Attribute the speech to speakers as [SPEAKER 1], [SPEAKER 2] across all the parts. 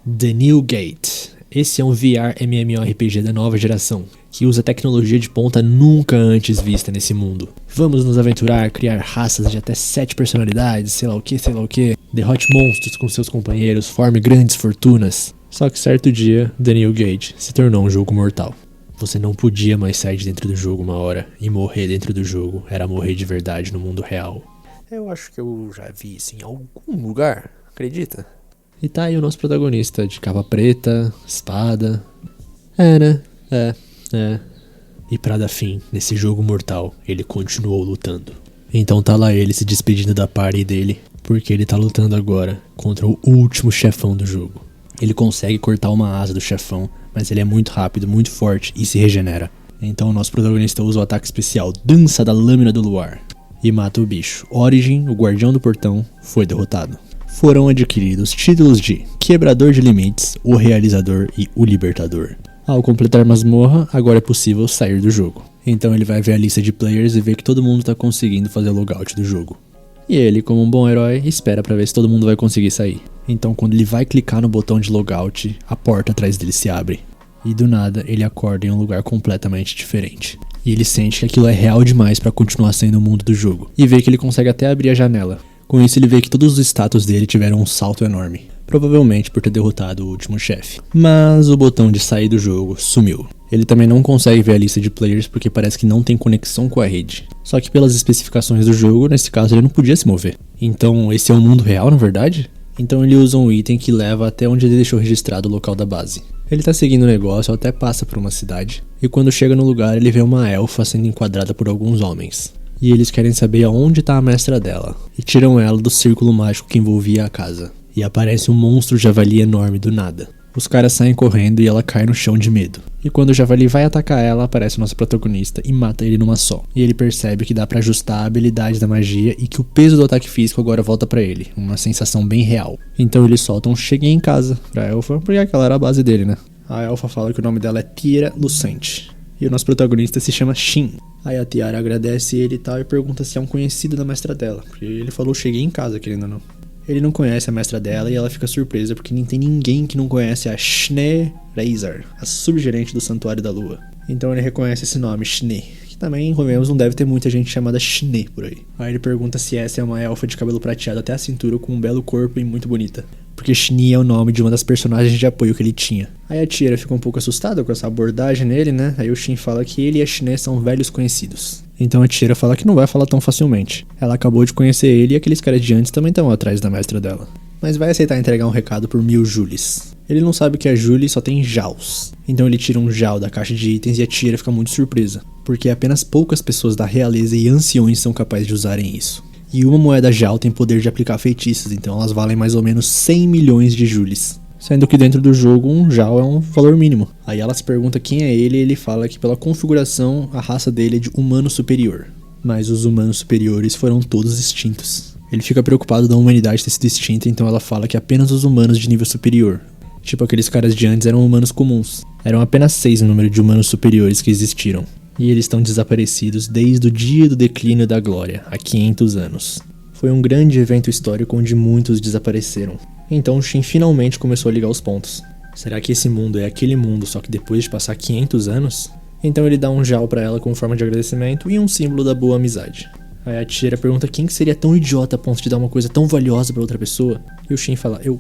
[SPEAKER 1] The New Gate. Esse é um VR MMORPG da nova geração, que usa tecnologia de ponta nunca antes vista nesse mundo. Vamos nos aventurar, criar raças de até 7 personalidades, sei lá o que, derrote monstros com seus companheiros, forme grandes fortunas. Só que certo dia, The New Gate se tornou um jogo mortal. Você não podia mais sair de dentro do jogo uma hora, e morrer dentro do jogo era morrer de verdade no mundo real. Eu acho que eu já vi isso em algum lugar, acredita? E tá aí o nosso protagonista, de capa preta, espada. E pra dar fim nesse jogo mortal, ele continuou lutando. Então tá lá ele se despedindo da party dele, porque ele tá lutando agora contra o último chefão do jogo. Ele consegue cortar uma asa do chefão, mas ele é muito rápido, muito forte e se regenera. Então o nosso protagonista usa o ataque especial Dança da Lâmina do Luar e mata o bicho. Origin, o guardião do portão, foi derrotado. Foram adquiridos títulos de Quebrador de Limites, o Realizador e o Libertador. Ao completar masmorra, agora é possível sair do jogo. Então ele vai ver a lista de players e ver que todo mundo está conseguindo fazer logout do jogo. E ele, como um bom herói, espera para ver se todo mundo vai conseguir sair. Então quando ele vai clicar no botão de logout, a porta atrás dele se abre. E do nada, ele acorda em um lugar completamente diferente. E ele sente que aquilo é real demais para continuar sendo o mundo do jogo. E vê que ele consegue até abrir a janela. Com isso ele vê que todos os status dele tiveram um salto enorme, provavelmente por ter derrotado o último chefe. Mas o botão de sair do jogo sumiu. Ele também não consegue ver a lista de players porque parece que não tem conexão com a rede. Só que pelas especificações do jogo, nesse caso ele não podia se mover. Então esse é um mundo real, na verdade? Então ele usa um item que leva até onde ele deixou registrado o local da base. Ele tá seguindo o negócio, até passa por uma cidade, e quando chega no lugar ele vê uma elfa sendo enquadrada por alguns homens. E eles querem saber aonde tá a mestra dela, e tiram ela do círculo mágico que envolvia a casa. E aparece um monstro javali enorme do nada. Os caras saem correndo e ela cai no chão de medo. E quando o javali vai atacar ela, aparece o nosso protagonista e mata ele numa só. E ele percebe que dá pra ajustar a habilidade da magia e que o peso do ataque físico agora volta pra ele. Uma sensação bem real. Então ele solta um cheguei em casa pra elfa, porque aquela era a base dele, né? A elfa fala que o nome dela é Tiara Lucente. E o nosso protagonista se chama Shin. Aí a Tiara agradece ele e tal e pergunta se é um conhecido da mestra dela. Porque ele falou cheguei em casa, querendo ou não. Ele não conhece a mestra dela e ela fica surpresa porque não tem ninguém que não conhece a Schnee Reizar, a subgerente do Santuário da Lua. Então ele reconhece esse nome, Schnee, que também, convenhamos, não deve ter muita gente chamada Schnee por aí. Aí ele pergunta se essa é uma elfa de cabelo prateado até a cintura com um belo corpo e muito bonita. Porque Schnee é o nome de uma das personagens de apoio que ele tinha. Aí a Tiara fica um pouco assustada com essa abordagem nele, né? Aí o Shin fala que ele e a Schnee são velhos conhecidos. Então a Tiara fala que não vai falar tão facilmente. Ela acabou de conhecer ele e aqueles caras de antes também estão atrás da mestra dela. Mas vai aceitar entregar um recado por 1000 Julis. Ele não sabe que a Julie só tem Jaws. Então ele tira um Jal da caixa de itens e a Tiara fica muito surpresa. Porque apenas poucas pessoas da realeza e anciões são capazes de usarem isso. E uma moeda Jal tem poder de aplicar feitiços, então elas valem mais ou menos 100 milhões de Julis. Sendo que dentro do jogo um Jal é um valor mínimo. Aí ela se pergunta quem é ele e ele fala que pela configuração a raça dele é de humano superior. Mas os humanos superiores foram todos extintos. Ele fica preocupado da humanidade ter sido extinta, então ela fala que apenas os humanos de nível superior. Tipo aqueles caras de antes eram humanos comuns. Eram apenas 6 o número de humanos superiores que existiram. E eles estão desaparecidos desde o dia do declínio da glória, há 500 anos. Foi um grande evento histórico onde muitos desapareceram. Então Shin finalmente começou a ligar os pontos. Será que esse mundo é aquele mundo só que depois de passar 500 anos? Então ele dá um Jal pra ela como forma de agradecimento e um símbolo da boa amizade. Aí a Tiara pergunta quem que seria tão idiota a ponto de dar uma coisa tão valiosa pra outra pessoa? E o Shin fala, eu.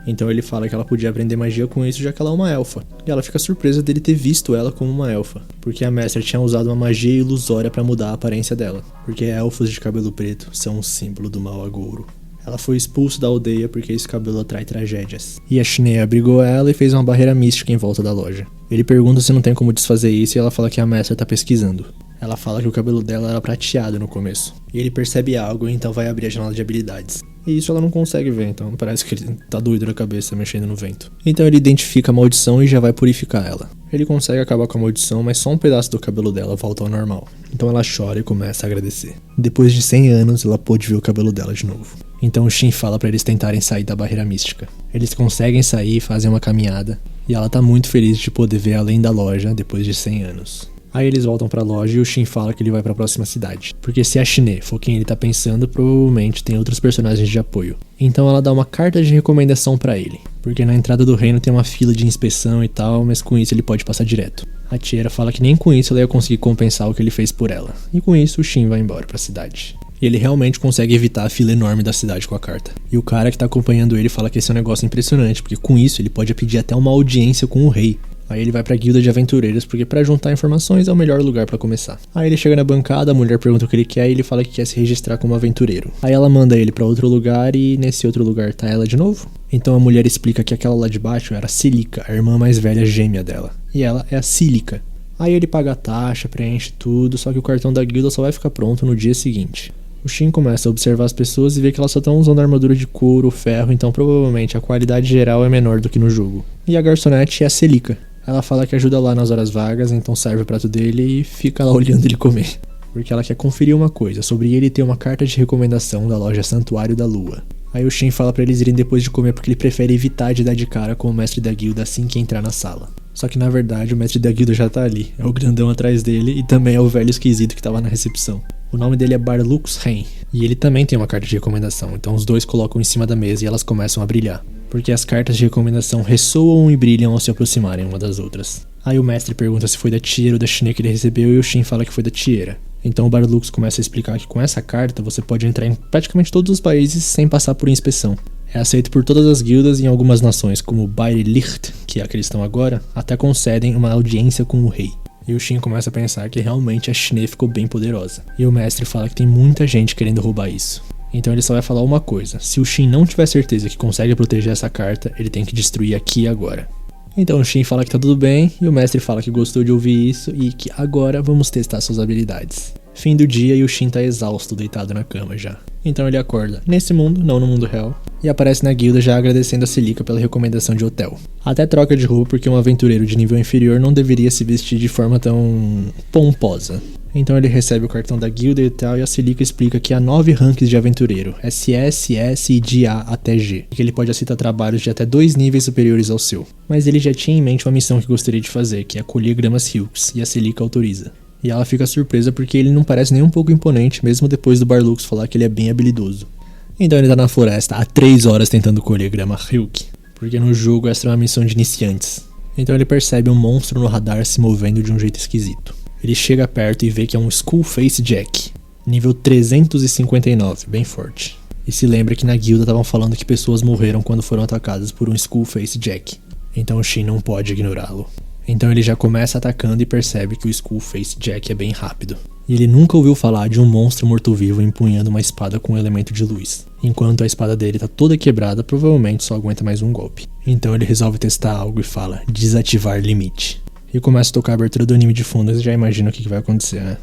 [SPEAKER 1] Então ele fala que ela podia aprender magia com isso já que ela é uma elfa. E ela fica surpresa dele ter visto ela como uma elfa. Porque a mestra tinha usado uma magia ilusória pra mudar a aparência dela. Porque elfos de cabelo preto são um símbolo do mau agouro. Ela foi expulsa da aldeia porque esse cabelo atrai tragédias. E a Schnee abrigou ela e fez uma barreira mística em volta da loja. Ele pergunta se não tem como desfazer isso e ela fala que a mestra tá pesquisando. Ela fala que o cabelo dela era prateado no começo. E ele percebe algo e então vai abrir a janela de habilidades. E isso ela não consegue ver, então parece que ele tá doido na cabeça mexendo no vento. Então ele identifica a maldição e já vai purificar ela. Ele consegue acabar com a maldição, mas só um pedaço do cabelo dela volta ao normal. Então ela chora e começa a agradecer. Depois de 100 anos, ela pôde ver o cabelo dela de novo. Então o Shin fala pra eles tentarem sair da barreira mística. Eles conseguem sair e fazem uma caminhada. E ela tá muito feliz de poder ver além da loja depois de 100 anos. Aí eles voltam pra loja e o Shin fala que ele vai pra próxima cidade. Porque se a Shine for quem ele tá pensando, provavelmente tem outros personagens de apoio. Então ela dá uma carta de recomendação pra ele. Porque na entrada do reino tem uma fila de inspeção e tal, mas com isso ele pode passar direto. A Tiera fala que nem com isso ela ia conseguir compensar o que ele fez por ela. E com isso o Shin vai embora pra cidade. E ele realmente consegue evitar a fila enorme da cidade com a carta. E o cara que tá acompanhando ele fala que esse é um negócio impressionante, porque com isso ele pode pedir até uma audiência com o rei. Aí ele vai pra guilda de aventureiros, porque pra juntar informações é o melhor lugar pra começar. Aí ele chega na bancada, a mulher pergunta o que ele quer e ele fala que quer se registrar como aventureiro. Aí ela manda ele pra outro lugar e nesse outro lugar tá ela de novo. Então a mulher explica que aquela lá de baixo era a Cílica, a irmã mais velha gêmea dela. E ela é a Cílica. Aí ele paga a taxa, preenche tudo, só que o cartão da guilda só vai ficar pronto no dia seguinte. O Shin começa a observar as pessoas e vê que elas só estão usando armadura de couro, ferro, então provavelmente a qualidade geral é menor do que no jogo. E a garçonete é a Cílica. Ela fala que ajuda lá nas horas vagas, então serve o prato dele e fica lá olhando ele comer. Porque ela quer conferir uma coisa, sobre ele ter uma carta de recomendação da loja Santuário da Lua. Aí o Shin fala pra eles irem depois de comer porque ele prefere evitar de dar de cara com o mestre da guilda assim que entrar na sala. Só que na verdade o mestre da guilda já tá ali, é o grandão atrás dele e também é o velho esquisito que tava na recepção. O nome dele é Barlux Ren, e ele também tem uma carta de recomendação, então os dois colocam em cima da mesa e elas começam a brilhar. Porque as cartas de recomendação ressoam e brilham ao se aproximarem uma das outras. Aí o mestre pergunta se foi da Tiera ou da Shine que ele recebeu e o Shin fala que foi da Tiera. Então o Barlux começa a explicar que com essa carta você pode entrar em praticamente todos os países sem passar por inspeção. É aceito por todas as guildas e em algumas nações, como Bairlicht, que é a que eles estão agora, até concedem uma audiência com o rei. E o Shin começa a pensar que realmente a Shine ficou bem poderosa. E o mestre fala que tem muita gente querendo roubar isso. Então ele só vai falar uma coisa, se o Shin não tiver certeza que consegue proteger essa carta, ele tem que destruir aqui e agora. Então o Shin fala que tá tudo bem, e o mestre fala que gostou de ouvir isso e que agora vamos testar suas habilidades. Fim do dia e o Shin tá exausto, deitado na cama já. Então ele acorda, nesse mundo, não no mundo real, e aparece na guilda já agradecendo a Cílica pela recomendação de hotel. Até troca de roupa porque um aventureiro de nível inferior não deveria se vestir de forma tão pomposa. Então ele recebe o cartão da guilda e tal, e a Cílica explica que há 9 ranks de aventureiro, SS, S e de A até G, e que ele pode aceitar trabalhos de até 2 níveis superiores ao seu. Mas ele já tinha em mente uma missão que gostaria de fazer, que é colher gramas Hilks, e a Cílica autoriza. E ela fica surpresa porque ele não parece nem um pouco imponente, mesmo depois do Barlux falar que ele é bem habilidoso. Então ele tá na floresta há 3 horas tentando colher grama Hilk, porque no jogo essa é uma missão de iniciantes. Então ele percebe um monstro no radar se movendo de um jeito esquisito. Ele chega perto e vê que é um Skullface Jack, nível 359, bem forte. E se lembra que na guilda estavam falando que pessoas morreram quando foram atacadas por um Skullface Jack. Então o Shin não pode ignorá-lo. Então ele já começa atacando e percebe que o Skullface Jack é bem rápido. E ele nunca ouviu falar de um monstro morto-vivo empunhando uma espada com um elemento de luz. Enquanto a espada dele tá toda quebrada, provavelmente só aguenta mais um golpe. Então ele resolve testar algo e fala, desativar limite. E começa a tocar a abertura do anime de fundo, e já imagina o que vai acontecer, né?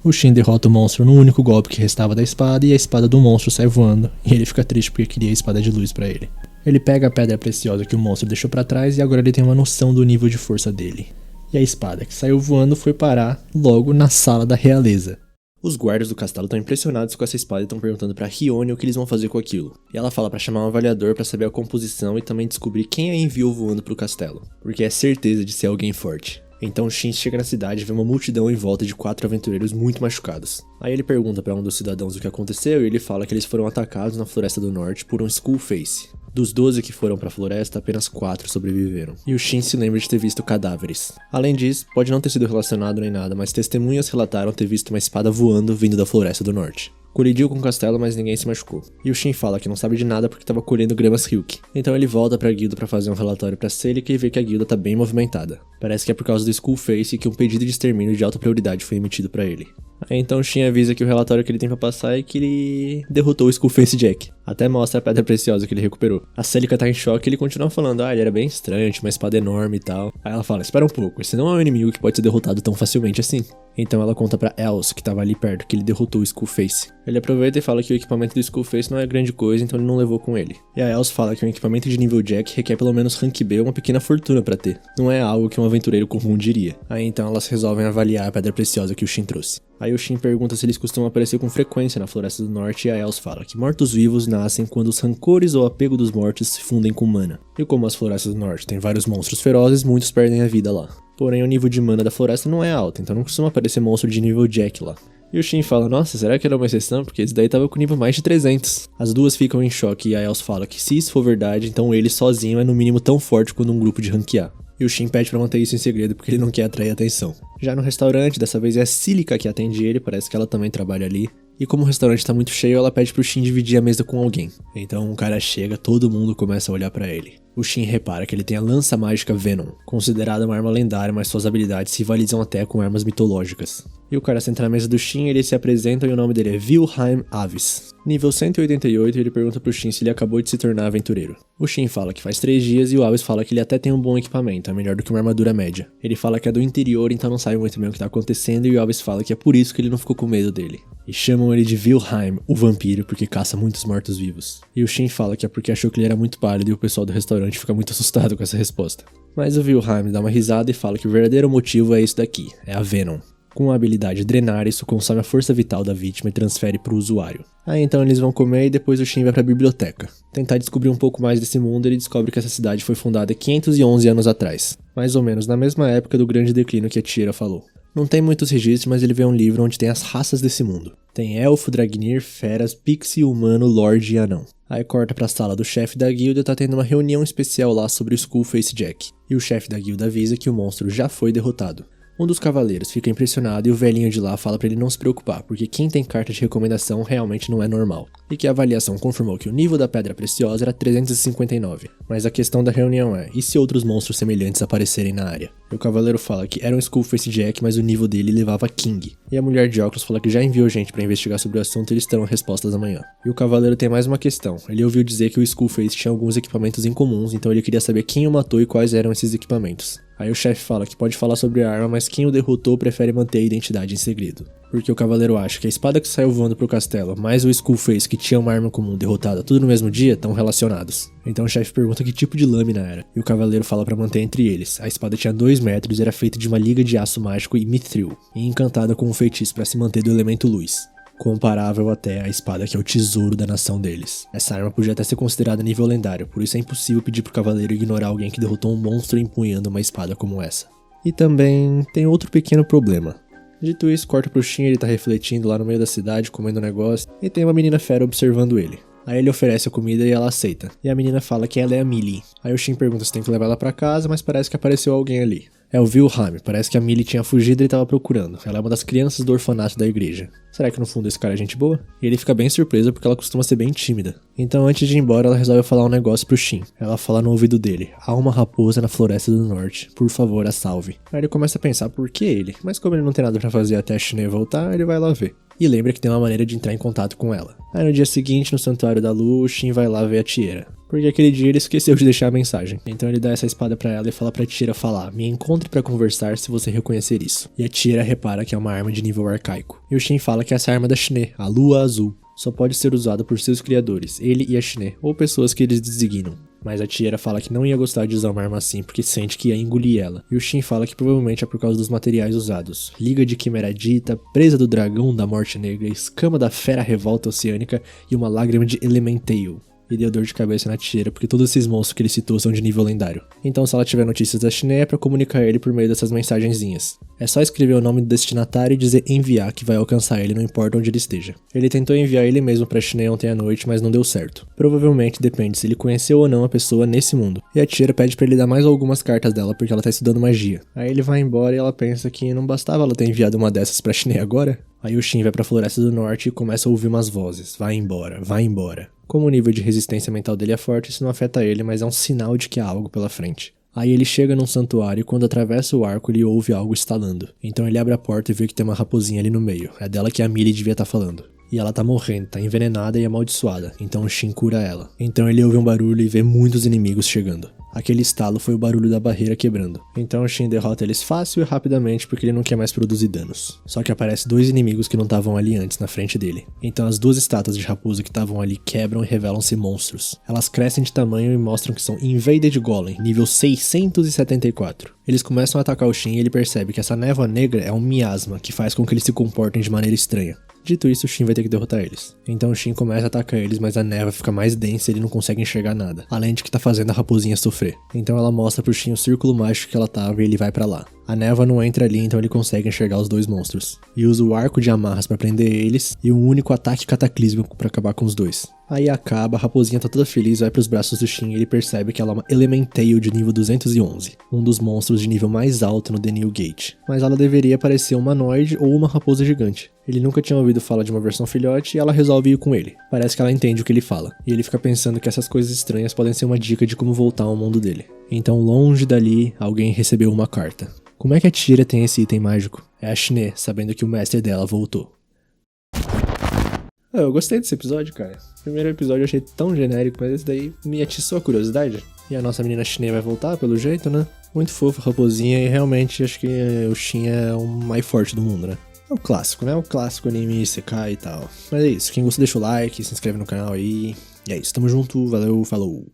[SPEAKER 1] O Shin derrota o monstro no único golpe que restava da espada e a espada do monstro sai voando. E ele fica triste porque queria a espada de luz pra ele. Ele pega a pedra preciosa que o monstro deixou pra trás e agora ele tem uma noção do nível de força dele. E a espada que saiu voando foi parar logo na sala da realeza. Os guardas do castelo estão impressionados com essa espada e estão perguntando pra Rione o que eles vão fazer com aquilo. E ela fala pra chamar um avaliador pra saber a composição e também descobrir quem a enviou voando pro castelo, porque é certeza de ser alguém forte. Então Shin chega na cidade e vê uma multidão em volta de 4 aventureiros muito machucados. Aí ele pergunta pra um dos cidadãos o que aconteceu e ele fala que eles foram atacados na Floresta do Norte por um Skullface. Dos 12 que foram pra floresta, apenas 4 sobreviveram. E o Shin se lembra de ter visto cadáveres. Além disso, pode não ter sido relacionado nem nada, mas testemunhas relataram ter visto uma espada voando vindo da Floresta do Norte. Colidiu com o castelo, mas ninguém se machucou. E o Shin fala que não sabe de nada porque estava colhendo gramas Hilk. Então ele volta pra guilda pra fazer um relatório pra Cílica e vê que a guilda tá bem movimentada. Parece que é por causa do Skullface que um pedido de extermínio de alta prioridade foi emitido pra ele. Aí então o Shin avisa que o relatório que ele tem pra passar é que ele derrotou o Skullface Jack. Até mostra a pedra preciosa que ele recuperou. A Cílica tá em choque e ele continua falando, ele era bem estranho, tinha uma espada enorme e tal. Aí ela fala, espera um pouco, esse não é um inimigo que pode ser derrotado tão facilmente assim. Então ela conta pra Els, que tava ali perto, que ele derrotou o Skullface. Ele aproveita e fala que o equipamento do Skullface não é grande coisa, então ele não levou com ele. E a Els fala que um equipamento de nível Jack requer pelo menos rank B uma pequena fortuna pra ter. Não é algo que um aventureiro comum diria. Aí então elas resolvem avaliar a pedra preciosa que o Shin trouxe. Aí o Shin pergunta se eles costumam aparecer com frequência na Floresta do Norte e a Els fala que mortos-vivos nascem quando os rancores ou apego dos mortos se fundem com mana. E como as florestas do norte têm vários monstros ferozes, muitos perdem a vida lá. Porém, o nível de mana da floresta não é alto, então não costuma aparecer monstro de nível Jack lá. E o Shin fala, nossa, será que era uma exceção? Porque esse daí tava com nível mais de 300. As duas ficam em choque e a Els fala que se isso for verdade, então ele sozinho é no mínimo tão forte quanto um grupo de ranquear. E o Shin pede pra manter isso em segredo porque ele não quer atrair atenção. Já no restaurante, dessa vez é a Silica que atende ele, parece que ela também trabalha ali. E como o restaurante tá muito cheio, ela pede pro Shin dividir a mesa com alguém. Então um cara chega, todo mundo começa a olhar pra ele. O Shin repara que ele tem a lança mágica Venom, considerada uma arma lendária, mas suas habilidades rivalizam até com armas mitológicas. E o cara senta na mesa do Shin, ele se apresenta e o nome dele é Wilhelm Avis. Nível 188, ele pergunta pro Shin se ele acabou de se tornar aventureiro. O Shin fala que faz 3 dias e o Avis fala que ele até tem um bom equipamento, é melhor do que uma armadura média. Ele fala que é do interior, então não sabe muito bem o que tá acontecendo, e o Avis fala que é por isso que ele não ficou com medo dele. E chamam ele de Wilhelm, o vampiro, porque caça muitos mortos-vivos. E o Shin fala que é porque achou que ele era muito pálido e o pessoal do restaurante fica muito assustado com essa resposta. Mas o Wilhelm dá uma risada e fala que o verdadeiro motivo é isso daqui, é a Venom. Com a habilidade drenar, isso consome a força vital da vítima e transfere pro usuário. Aí então eles vão comer e depois o Shin vai pra biblioteca. Tentar descobrir um pouco mais desse mundo, ele descobre que essa cidade foi fundada 511 anos atrás. Mais ou menos na mesma época do grande declínio que a Tira falou. Não tem muitos registros, mas ele vê um livro onde tem as raças desse mundo. Tem elfo, dragnir, feras, pixie, humano, lorde e anão. Aí corta pra sala do chefe da guilda e tá tendo uma reunião especial lá sobre o Skullface Jack. E o chefe da guilda avisa que o monstro já foi derrotado. Um dos cavaleiros fica impressionado e o velhinho de lá fala pra ele não se preocupar, porque quem tem carta de recomendação realmente não é normal. E que a avaliação confirmou que o nível da pedra preciosa era 359. Mas a questão da reunião é, e se outros monstros semelhantes aparecerem na área? E o cavaleiro fala que era um Skullface Jack, mas o nível dele levava King. E a mulher de óculos fala que já enviou gente pra investigar sobre o assunto e eles terão respostas amanhã. E o cavaleiro tem mais uma questão, ele ouviu dizer que o Skullface tinha alguns equipamentos incomuns, então ele queria saber quem o matou e quais eram esses equipamentos. Aí o chefe fala que pode falar sobre a arma, mas quem o derrotou prefere manter a identidade em segredo. Porque o cavaleiro acha que a espada que saiu voando pro castelo, mais o Skullface que tinha uma arma comum derrotada tudo no mesmo dia, estão relacionados. Então o chefe pergunta que tipo de lâmina era, e o cavaleiro fala pra manter entre eles. A espada tinha 2 metros e era feita de uma liga de aço mágico e mithril, e encantada com um feitiço pra se manter do elemento luz. Comparável até à espada que é o tesouro da nação deles. Essa arma podia até ser considerada nível lendário, por isso é impossível pedir pro cavaleiro ignorar alguém que derrotou um monstro empunhando uma espada como essa. E também tem outro pequeno problema. Dito isso, corta pro Shin, ele tá refletindo lá no meio da cidade, comendo um negócio, e tem uma menina fera observando ele. Aí ele oferece a comida e ela aceita. E a menina fala que ela é a Millie. Aí o Shin pergunta se tem que levar ela pra casa, mas parece que apareceu alguém ali. É o Wilhelm, parece que a Millie tinha fugido e ele tava procurando. Ela é uma das crianças do orfanato da igreja. Será que no fundo esse cara é gente boa? E ele fica bem surpreso porque ela costuma ser bem tímida. Então antes de ir embora ela resolve falar um negócio pro Shin. Ela fala no ouvido dele, há uma raposa na floresta do norte, por favor a salve. Aí ele começa a pensar por que ele, mas como ele não tem nada pra fazer até a Shine voltar, ele vai lá ver. E lembra que tem uma maneira de entrar em contato com ela. Aí no dia seguinte, no Santuário da Lua, o Shin vai lá ver a Tira. Porque aquele dia ele esqueceu de deixar a mensagem. Então ele dá essa espada pra ela e fala pra Tira falar, me encontre pra conversar se você reconhecer isso. E a Tira repara que é uma arma de nível arcaico. E o Shin fala que essa arma é da Shine, a Lua Azul. Só pode ser usada por seus criadores, ele e a Shine, ou pessoas que eles designam. Mas a Tira fala que não ia gostar de usar uma arma assim porque sente que ia engolir ela. E o Shin fala que provavelmente é por causa dos materiais usados. Liga de Quimeradita, presa do dragão da morte negra, escama da fera revolta oceânica e uma lágrima de Elementeio. E deu dor de cabeça na Tira porque todos esses monstros que ele citou são de nível lendário. Então se ela tiver notícias da Shine é pra comunicar ele por meio dessas mensagenzinhas. É só escrever o nome do destinatário e dizer enviar que vai alcançar ele, não importa onde ele esteja. Ele tentou enviar ele mesmo pra Shine ontem à noite, mas não deu certo. Provavelmente depende se ele conheceu ou não a pessoa nesse mundo. E a Tira pede pra ele dar mais algumas cartas dela porque ela tá estudando magia. Aí ele vai embora e ela pensa que não bastava ela ter enviado uma dessas pra Shine agora? Aí o Shin vai pra Floresta do Norte e começa a ouvir umas vozes. Vai embora, vai embora. Como o nível de resistência mental dele é forte, isso não afeta ele, mas é um sinal de que há algo pela frente. Aí ele chega num santuário e quando atravessa o arco ele ouve algo estalando. Então ele abre a porta e vê que tem uma raposinha ali no meio. É dela que a Millie devia estar falando. E ela tá morrendo, tá envenenada e amaldiçoada. Então o Shin cura ela. Então ele ouve um barulho e vê muitos inimigos chegando. Aquele estalo foi o barulho da barreira quebrando. Então o Shin derrota eles fácil e rapidamente porque ele não quer mais produzir danos. Só que aparece 2 inimigos que não estavam ali antes na frente dele. Então as 2 estátuas de raposa que estavam ali quebram e revelam-se monstros. Elas crescem de tamanho e mostram que são Invaded Golem, nível 674. Eles começam a atacar o Shin e ele percebe que essa névoa negra é um miasma que faz com que eles se comportem de maneira estranha. Dito isso, o Shin vai ter que derrotar eles. Então o Shin começa a atacar eles, mas a névoa fica mais densa e ele não consegue enxergar nada. Além de que tá fazendo a raposinha sofrer. Então ela mostra pro Shin o círculo mágico que ela tava e ele vai pra lá. A névoa não entra ali, então ele consegue enxergar os 2 monstros. E usa o arco de amarras pra prender eles e um único ataque cataclísmico pra acabar com os 2. Aí acaba, a raposinha tá toda feliz, vai pros braços do Shin e ele percebe que ela é uma Elementail de nível 211. Um dos monstros de nível mais alto no The New Gate. Mas ela deveria parecer um humanoide ou uma raposa gigante. Ele nunca tinha ouvido falar de uma versão filhote e ela resolve ir com ele. Parece que ela entende o que ele fala. E ele fica pensando que essas coisas estranhas podem ser uma dica de como voltar ao mundo dele. Então longe dali, alguém recebeu uma carta. Como é que a Tira tem esse item mágico? É a Shine, sabendo que o mestre dela voltou. Eu gostei desse episódio, cara. O primeiro episódio eu achei tão genérico, mas esse daí me atiçou a curiosidade. E a nossa menina Shine vai voltar, pelo jeito, né? Muito fofa, raposinha, e realmente acho que o Shin é o mais forte do mundo, né? É o clássico, né? O clássico anime Isekai e tal. Mas é isso, quem gostou deixa o like, se inscreve no canal aí. E é isso, tamo junto, valeu, falou!